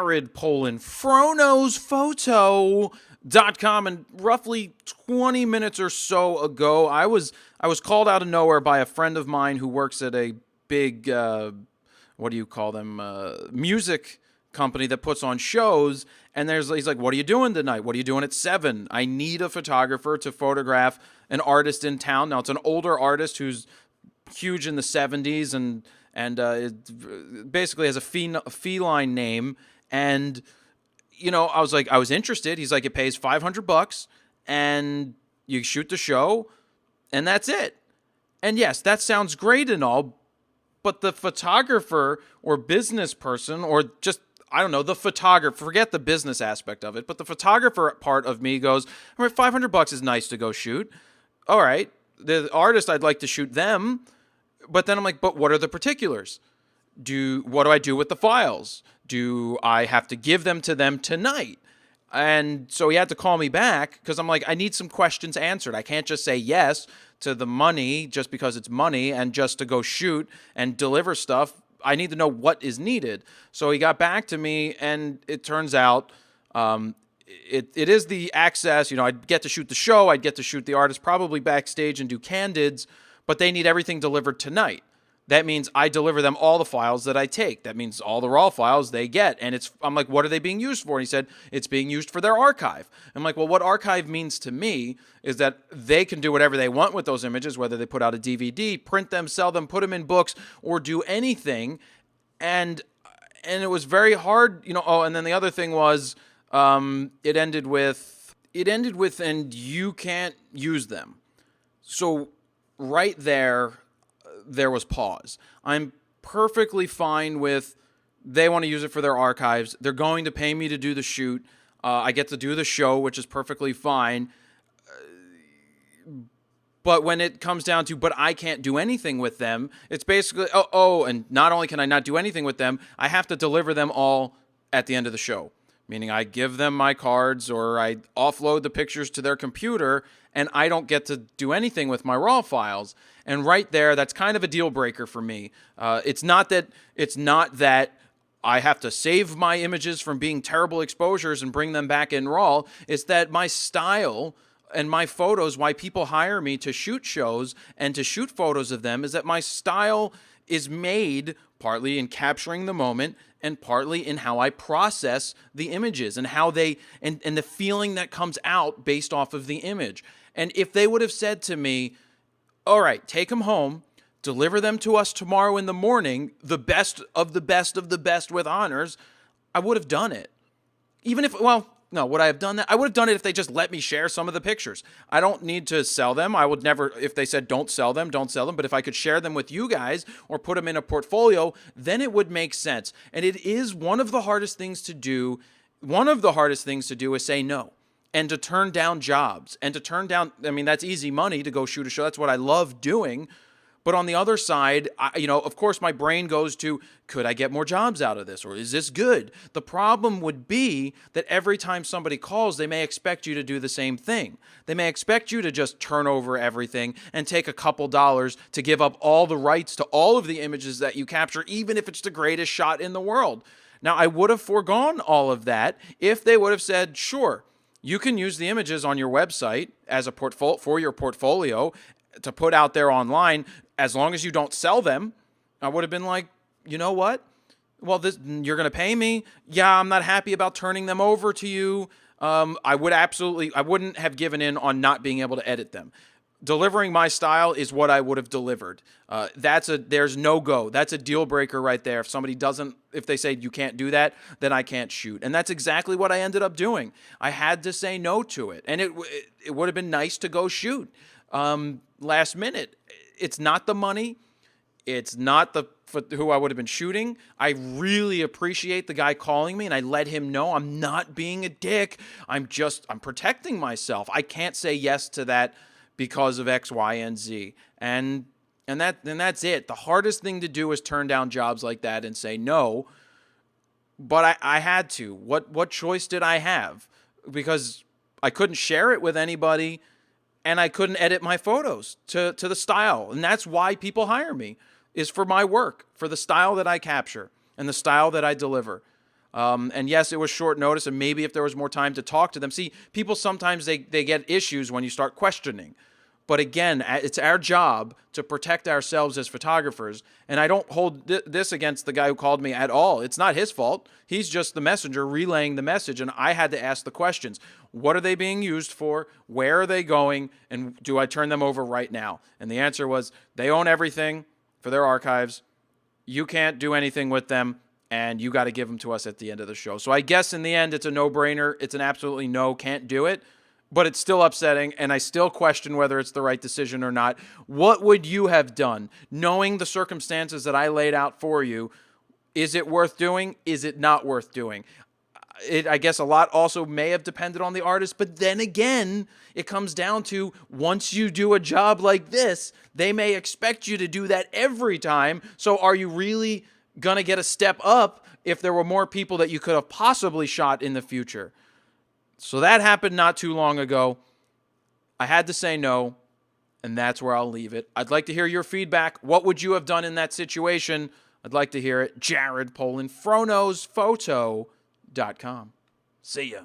Jared Polin, FronosPhoto.com, and roughly 20 minutes or so ago, I was called out of nowhere by a friend of mine who works at a big, what do you call them, music company that puts on shows. And he's like, "What are you doing tonight? What are you doing at 7? I need a photographer to photograph an artist in town." Now, it's an older artist who's huge in the 70s and it basically has a feline name. And, I was interested. He's like, "It pays $500 and you shoot the show and that's it." And yes, that sounds great and all, but the photographer or business person, or just, I don't know, the photographer, forget the business aspect of it, but the photographer part of me goes, all right, $500 is nice to go shoot. All right, the artist, I'd like to shoot them. But then I'm like, but what are the particulars? What do I do with the files? Do I have to give them to them tonight? And so he had to call me back because I'm like, I need some questions answered. I can't just say yes to the money just because it's money and just to go shoot and deliver stuff. I need to know what is needed. So he got back to me, and it turns out it is the access. I'd get to shoot the show. I'd get to shoot the artist probably backstage and do candids, but they need everything delivered tonight. That means I deliver them all the files that I take. That means all the raw files they get. And I'm like, what are they being used for? And he said, it's being used for their archive. I'm like, well, what archive means to me is that they can do whatever they want with those images, whether they put out a DVD, print them, sell them, put them in books, or do anything. And it was very hard, Oh, and then the other thing was, it ended with, and you can't use them. So right there was pause. I'm perfectly fine with, they want to use it for their archives. They're going to pay me to do the shoot. I get to do the show, which is perfectly fine. But when it comes down to, but I can't do anything with them, it's basically, and not only can I not do anything with them, I have to deliver them all at the end of the show. Meaning I give them my cards or I offload the pictures to their computer, and I don't get to do anything with my raw files. And right there, that's kind of a deal breaker for me. It's not that I have to save my images from being terrible exposures and bring them back in raw. It's that my style and my photos, why people hire me to shoot shows and to shoot photos of them, is that my style is made partly in capturing the moment and partly in how I process the images and how they, and the feeling that comes out based off of the image. And if they would have said to me, all right, take them home, deliver them to us tomorrow in the morning, the best of the best of the best with honors, I would have done it. Even if, no, would I have done that? I would have done it if they just let me share some of the pictures. I don't need to sell them. I would never, if they said don't sell them, don't sell them. But if I could share them with you guys or put them in a portfolio, then it would make sense. And it is one of the hardest things to do. One of the hardest things to do is say no and to turn down jobs and to turn down, that's easy money to go shoot a show. That's what I love doing. But on the other side, of course, my brain goes to, could I get more jobs out of this? Or is this good? The problem would be that every time somebody calls, they may expect you to do the same thing. They may expect you to just turn over everything and take a couple dollars to give up all the rights to all of the images that you capture, even if it's the greatest shot in the world. Now, I would have foregone all of that if they would have said, sure, you can use the images on your website as a for your portfolio to put out there online, as long as you don't sell them. I would have been like, you know what? Well, you're going to pay me. Yeah, I'm not happy about turning them over to you. I wouldn't have given in on not being able to edit them. Delivering my style is what I would have delivered. There's no go. That's a deal breaker right there. If they say you can't do that, then I can't shoot. And that's exactly what I ended up doing. I had to say no to it. And it would have been nice to go shoot. Last minute. It's not the money. It's not who I would have been shooting. I really appreciate the guy calling me, and I let him know I'm not being a dick. I'm protecting myself. I can't say yes to that because of X, Y, and Z. And that's it. The hardest thing to do is turn down jobs like that and say no. But I had to. What choice did I have? Because I couldn't share it with anybody. And I couldn't edit my photos to the style. And that's why people hire me, is for my work, for the style that I capture and the style that I deliver. And yes, it was short notice, and maybe if there was more time to talk to them. See, people sometimes they get issues when you start questioning. But again, it's our job to protect ourselves as photographers. And I don't hold this against the guy who called me at all. It's not his fault. He's just the messenger relaying the message. And I had to ask the questions. What are they being used for? Where are they going? And do I turn them over right now? And the answer was they own everything for their archives. You can't do anything with them. And you got to give them to us at the end of the show. So I guess in the end, it's a no-brainer. It's an absolutely no, can't do it. But it's still upsetting, and I still question whether it's the right decision or not. What would you have done, knowing the circumstances that I laid out for you? Is it worth doing? Is it not worth doing? I guess a lot also may have depended on the artist, but then again, it comes down to once you do a job like this, they may expect you to do that every time. So are you really going to get a step up if there were more people that you could have possibly shot in the future? So that happened not too long ago. I had to say no, and that's where I'll leave it. I'd like to hear your feedback. What would you have done in that situation? I'd like to hear it. Jared Polin, FroKnowsPhoto.com. See ya.